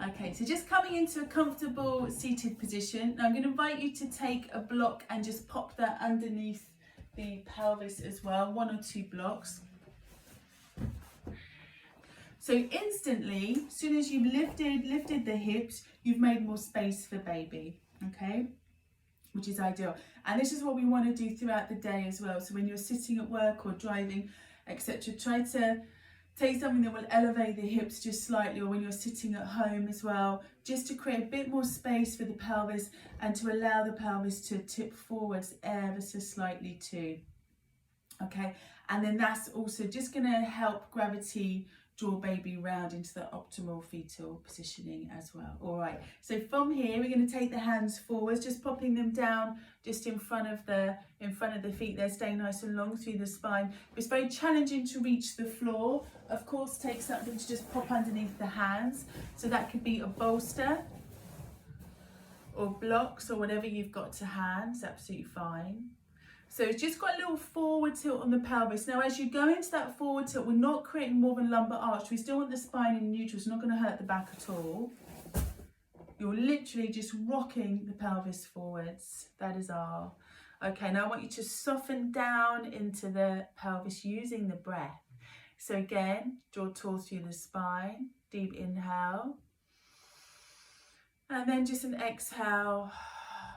Okay, so just coming into a comfortable seated position. Now I'm going to invite you to take a block and just pop that underneath the pelvis as well, 1 or 2 blocks. So instantly, as soon as you've lifted the hips, you've made more space for baby, okay? Which is ideal. And this is what we want to do throughout the day as well. So when you're sitting at work or driving, etc., try to take something that will elevate the hips just slightly, or when you're sitting at home as well, just to create a bit more space for the pelvis and to allow the pelvis to tip forwards ever so slightly too. Okay, and then that's also just going to help gravity draw baby round into the optimal fetal positioning as well. All right, so from here we're going to take the hands forwards, just popping them down just in front of the feet. They're staying nice and long through the spine. It's very challenging to reach the floor. Of course, take something to just pop underneath the hands. So that could be a bolster or blocks or whatever you've got to hand. It's absolutely fine. So it's just got a little forward tilt on the pelvis. Now, as you go into that forward tilt, we're not creating more of a lumbar arch. We still want the spine in neutral. It's not going to hurt the back at all. You're literally just rocking the pelvis forwards. That is all. Okay, now I want you to soften down into the pelvis using the breath. So again, draw tall through the spine. Deep inhale. And then just an exhale.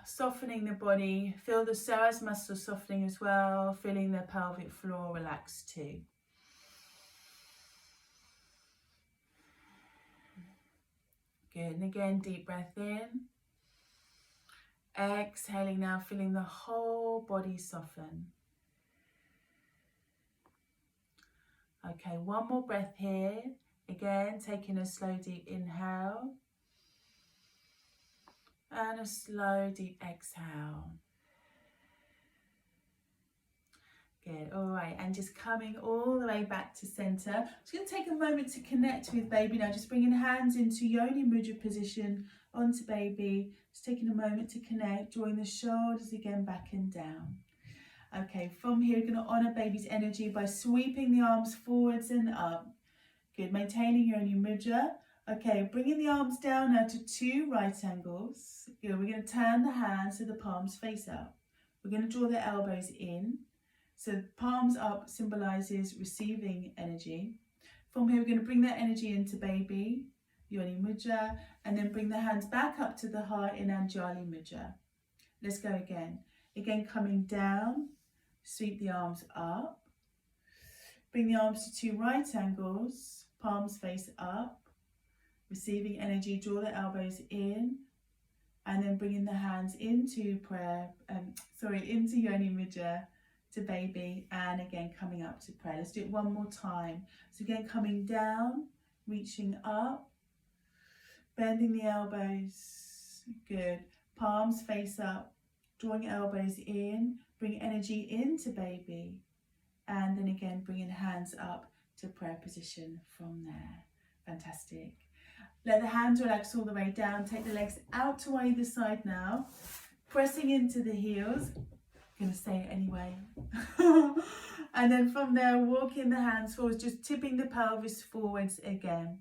Softening the body, feel the psoas muscles softening as well, feeling the pelvic floor relax too. Good, and again, deep breath in. Exhaling now, feeling the whole body soften. Okay, one more breath here. Again, taking a slow deep inhale. And a slow, deep exhale. Good, all right, and just coming all the way back to center. I'm just going to take a moment to connect with baby now, just bringing hands into Yoni Mudra position onto baby. Just taking a moment to connect, drawing the shoulders again back and down. Okay, from here, we're going to honor baby's energy by sweeping the arms forwards and up. Good, maintaining Yoni Mudra. Okay, bringing the arms down now to 2 right angles. Good, we're going to turn the hands so the palms face up. We're going to draw the elbows in. So palms up symbolizes receiving energy. From here, we're going to bring that energy into baby, Yoni Mudra, and then bring the hands back up to the heart in Anjali Mudra. Let's go again. Again, coming down, sweep the arms up. Bring the arms to 2 right angles, palms face up. Receiving energy, draw the elbows in, and then bringing the hands into into Yoni Mudra to baby, and again coming up to prayer. Let's do it one more time. So again, coming down, reaching up, bending the elbows. Good. Palms face up, drawing elbows in, bring energy into baby, and then again bringing hands up to prayer position from there. Fantastic. Let the hands relax all the way down. Take the legs out to either side now. Pressing into the heels. I'm going to say it anyway. And then from there, walking the hands forward, just tipping the pelvis forwards again.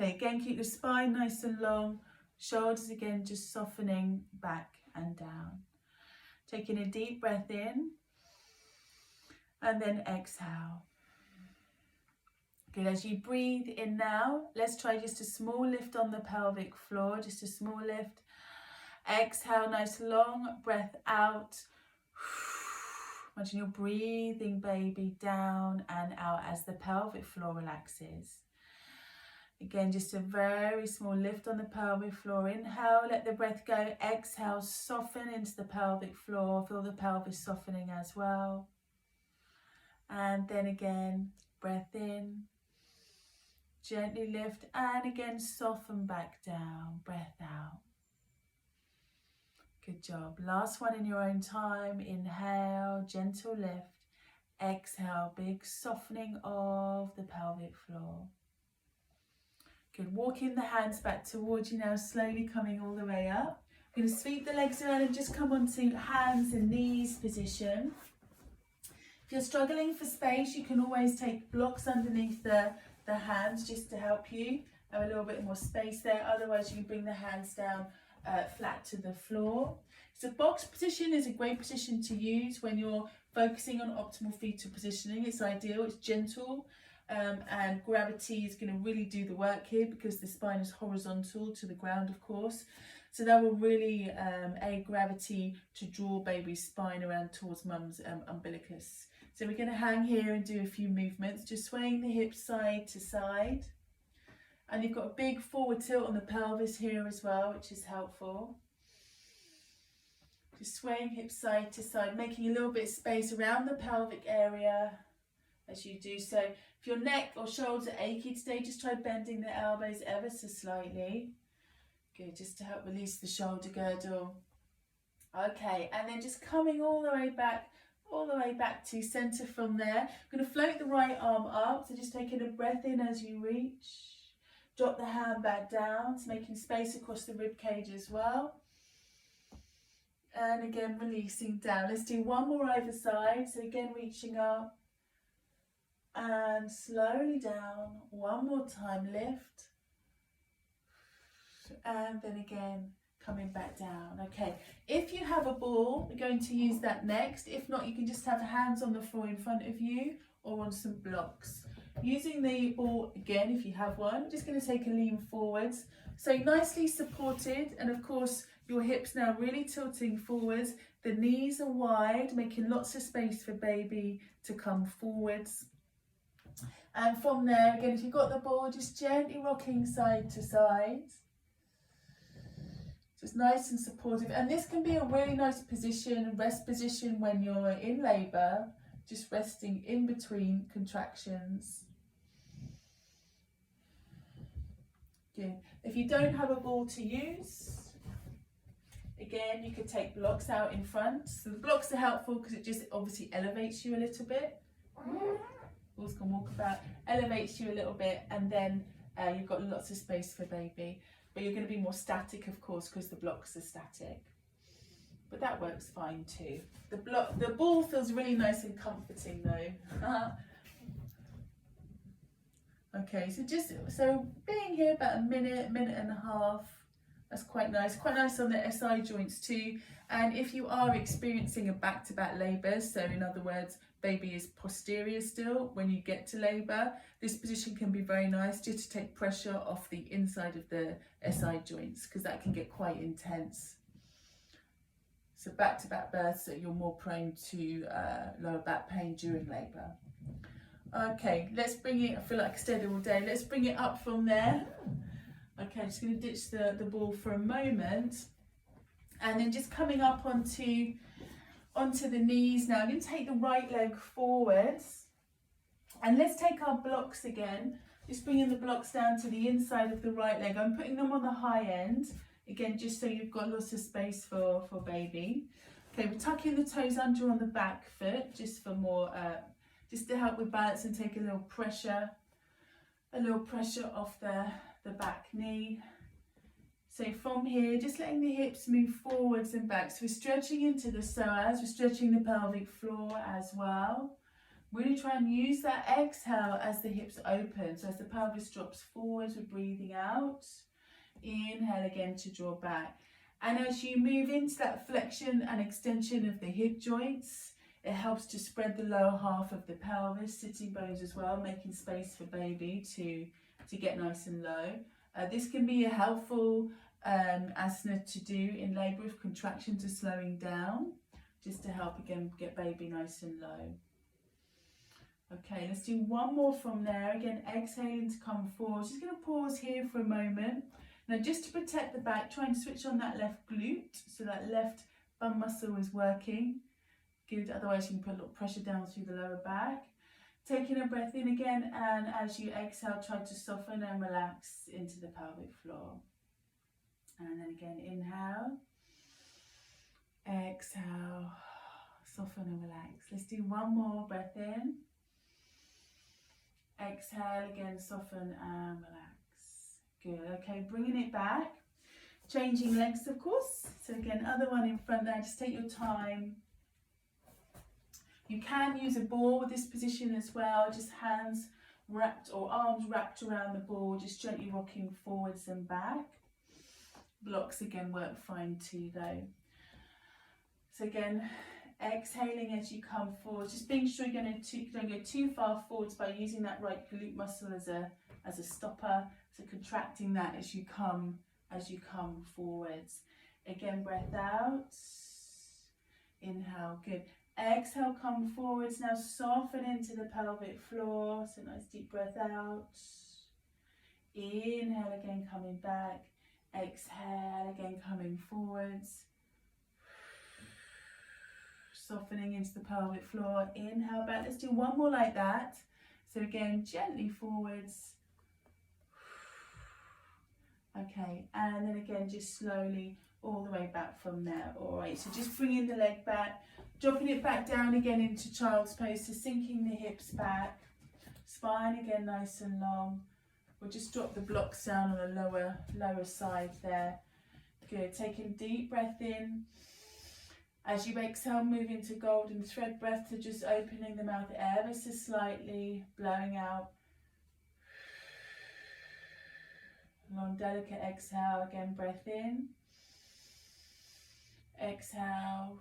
Okay, again, keep the spine nice and long. Shoulders again, just softening back and down. Taking a deep breath in. And then exhale. Good, as you breathe in now, let's try just a small lift on the pelvic floor, just a small lift. Exhale, nice long breath out. Imagine you're breathing baby down and out as the pelvic floor relaxes. Again, just a very small lift on the pelvic floor. Inhale, let the breath go. Exhale, soften into the pelvic floor. Feel the pelvis softening as well. And then again, breath in. Gently lift and again soften back down, breath out. Good job. Last one in your own time. Inhale, gentle lift. Exhale, big softening of the pelvic floor. Good. Walking the hands back towards you now, slowly coming all the way up. I'm going to sweep the legs around and just come onto hands and knees position. If you're struggling for space, you can always take blocks underneath the hands just to help you. have a little bit more space there. Otherwise, you can bring the hands down flat to the floor. So box position is a great position to use when you're focusing on optimal fetal positioning. It's ideal, it's gentle, and gravity is going to really do the work here because the spine is horizontal to the ground, of course. So that will really aid gravity to draw baby's spine around towards mum's umbilicus. So we're going to hang here and do a few movements, just swaying the hips side to side. And you've got a big forward tilt on the pelvis here as well, which is helpful. Just swaying hips side to side, making a little bit of space around the pelvic area as you do so. If your neck or shoulders are achy today, just try bending the elbows ever so slightly. Good, just to help release the shoulder girdle. Okay, and then just coming all the way back to centre from there. I'm going to float the right arm up, so just taking a breath in as you reach. Drop the hand back down, so making space across the rib cage as well. And again, releasing down. Let's do one more either side. So again, reaching up and slowly down. One more time, lift. And then again, coming back down. Okay, if you have a ball, we're going to use that next. If not, you can just have hands on the floor in front of you or on some blocks. Using the ball again, if you have one, I'm just going to take a lean forwards. So nicely supported, and of course, your hips now really tilting forwards. The knees are wide, making lots of space for baby to come forwards. And from there, again, if you've got the ball, just gently rocking side to side. Just nice and supportive. And this can be a really nice position, rest position when you're in labour, just resting in between contractions. Good. If you don't have a ball to use, again, you could take blocks out in front. So the blocks are helpful because it just obviously elevates you a little bit. Balls can walk about, elevates you a little bit, and then you've got lots of space for baby. But you're going to be more static, of course, because the blocks are static. But that works fine too. The ball feels really nice and comforting though. Okay, so being here about a minute and a half, that's quite nice. Quite nice on the SI joints too. And if you are experiencing a back-to-back labour, so in other words, baby is posterior still when you get to labour, this position can be very nice just to take pressure off the inside of the SI joints because that can get quite intense. So back-to-back births, so you're more prone to lower back pain during labour. Okay, let's bring it, I feel like I stayed there all day, let's bring it up from there. Okay, I'm just going to ditch the ball for a moment. And then just coming up onto the knees now. I'm going to take the right leg forwards. And let's take our blocks again. Just bringing the blocks down to the inside of the right leg. I'm putting them on the high end. Again, just so you've got lots of space for baby. Okay, we're tucking the toes under on the back foot, just for more, just to help with balance and take a little pressure off the back knee. So from here, just letting the hips move forwards and back. So we're stretching into the psoas, we're stretching the pelvic floor as well. Really try and use that exhale as the hips open. So as the pelvis drops forwards, we're breathing out. Inhale again to draw back. And as you move into that flexion and extension of the hip joints, it helps to spread the lower half of the pelvis, sitting bones as well, making space for baby to get nice and low. This can be a helpful asana to do in labour if contractions are slowing down, just to help again get baby nice and low. Okay, let's do one more from there. Again, exhaling to come forward. Just going to pause here for a moment. Now, just to protect the back, try and switch on that left glute, so that left bum muscle is working. Good, otherwise you can put a little pressure down through the lower back. Taking a breath in again, and as you exhale, try to soften and relax into the pelvic floor. And then again, inhale, exhale, soften and relax. Let's do one more breath in. Exhale again, soften and relax. Good, okay, bringing it back. Changing legs, of course. So again, other one in front there, just take your time. You can use a ball with this position as well, just hands wrapped, or arms wrapped around the ball, just gently rocking forwards and back. Blocks again work fine too though. So again, exhaling as you come forward, just being sure you don't go too far forwards by using that right glute muscle as a stopper. So contracting that as you come forwards. Again, breath out. Inhale, good. Exhale, come forwards. Now soften into the pelvic floor. So nice deep breath out. Inhale again, coming back. Exhale again, coming forwards. Softening into the pelvic floor. Inhale back. Let's do one more like that. So again, gently forwards. Okay, and then again, just slowly all the way back from there. All right, so just bringing the leg back, dropping it back down again into child's pose, so sinking the hips back, spine again nice and long. We'll just drop the blocks down on the lower side there. Good, taking a deep breath in. As you exhale, move into golden thread breath, so just opening the mouth ever so slightly, blowing out. Long, delicate exhale, again, breath in. Exhale.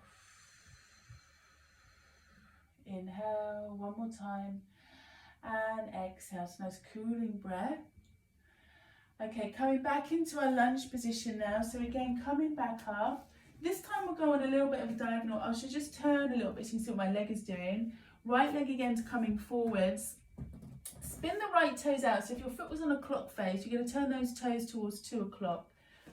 Inhale, one more time. And exhale, so nice cooling breath. Okay, coming back into our lunge position now. So again, coming back up. This time we'll go on a little bit of a diagonal. I should just turn a little bit so you can see what my leg is doing. Right leg again coming forwards. Spin the right toes out. So if your foot was on a clock face, you're going to turn those toes towards 2 o'clock.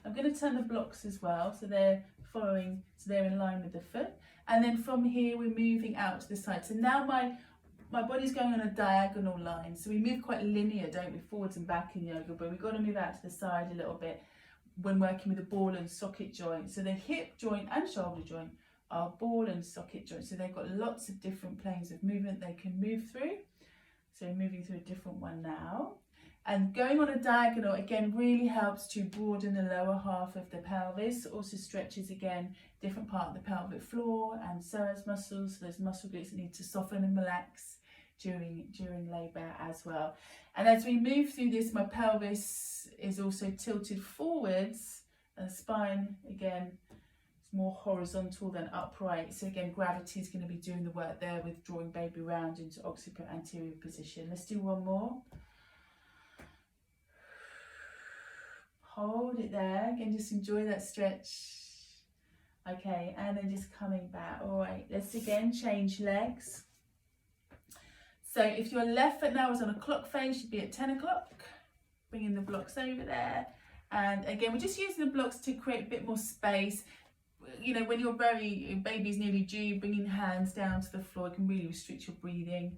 I'm going to turn the blocks as well, so they're following, so they're in line with the foot. And then from here, we're moving out to the side. So now my body's going on a diagonal line. So we move quite linear, don't we, forwards and back in yoga, but we've got to move out to the side a little bit when working with the ball and socket joint. So the hip joint and shoulder joint are ball and socket joints. So they've got lots of different planes of movement they can move through. So moving through a different one now. And going on a diagonal again really helps to broaden the lower half of the pelvis. Also stretches again different part of the pelvic floor and psoas muscles. So those muscle groups that need to soften and relax during labour as well. And as we move through this, my pelvis is also tilted forwards, and the spine again is more horizontal than upright. So again, gravity is going to be doing the work there with drawing baby round into occiput anterior position. Let's do one more. Hold it there. Again, just enjoy that stretch. Okay, and then just coming back. All right, let's again change legs. So if your left foot now is on a clock face, you'd be at 10 o'clock. Bringing the blocks over there. And again, we're just using the blocks to create a bit more space. You know, when your baby's nearly due, bringing hands down to the floor can really restrict your breathing,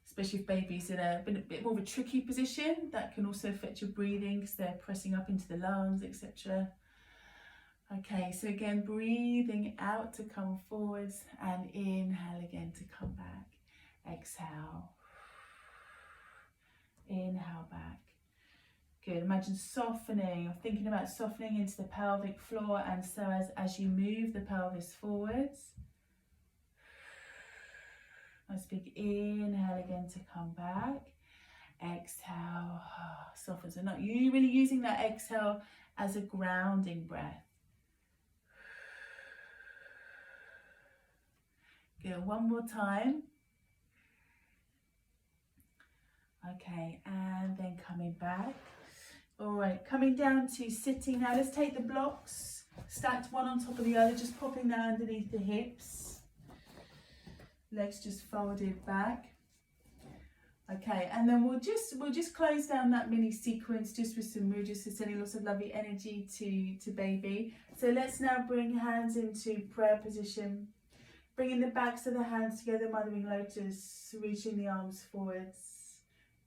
especially if baby's in a bit more of a tricky position. That can also affect your breathing because they're pressing up into the lungs, etc. Okay, so again, breathing out to come forwards and inhale again to come back. Exhale. Inhale back. Good. Imagine softening, or thinking about softening into the pelvic floor, and so as you move the pelvis forwards. Nice big inhale again to come back. Exhale. Soften. So not you really using that exhale as a grounding breath. Good. One more time. Okay, and then coming back. All right, coming down to sitting now. Let's take the blocks, stacked one on top of the other, just popping that underneath the hips. Legs just folded back. Okay, and then we'll just close down that mini sequence just with some mudras, just sending lots of lovely energy to baby. So let's now bring hands into prayer position. Bringing the backs of the hands together, mothering lotus, reaching the arms forwards.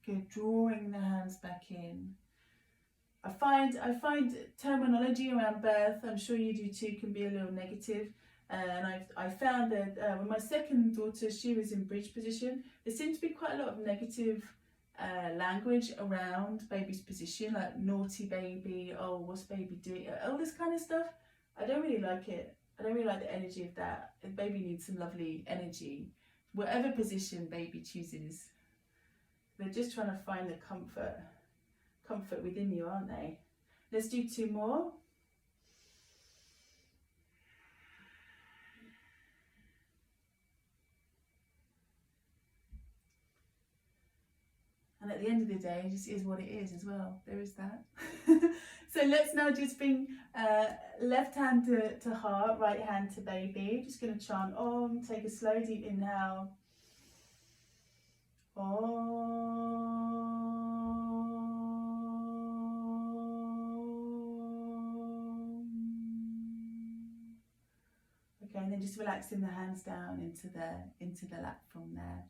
Good, drawing the hands back in. I find terminology around birth, I'm sure you do too, can be a little negative. And I found that when my second daughter, she was in bridge position, there seemed to be quite a lot of negative language around baby's position, like naughty baby, oh, what's baby doing, all this kind of stuff. I don't really like it. I don't really like the energy of that. The baby needs some lovely energy, whatever position baby chooses. They're just trying to find the comfort within you, aren't they? Let's do 2 more. And at the end of the day, it just is what it is as well. There is that. So let's now just bring left hand to heart, right hand to baby. Just going to chant Om. Take a slow deep inhale. Om. Okay, and then just relaxing the hands down into the lap from there.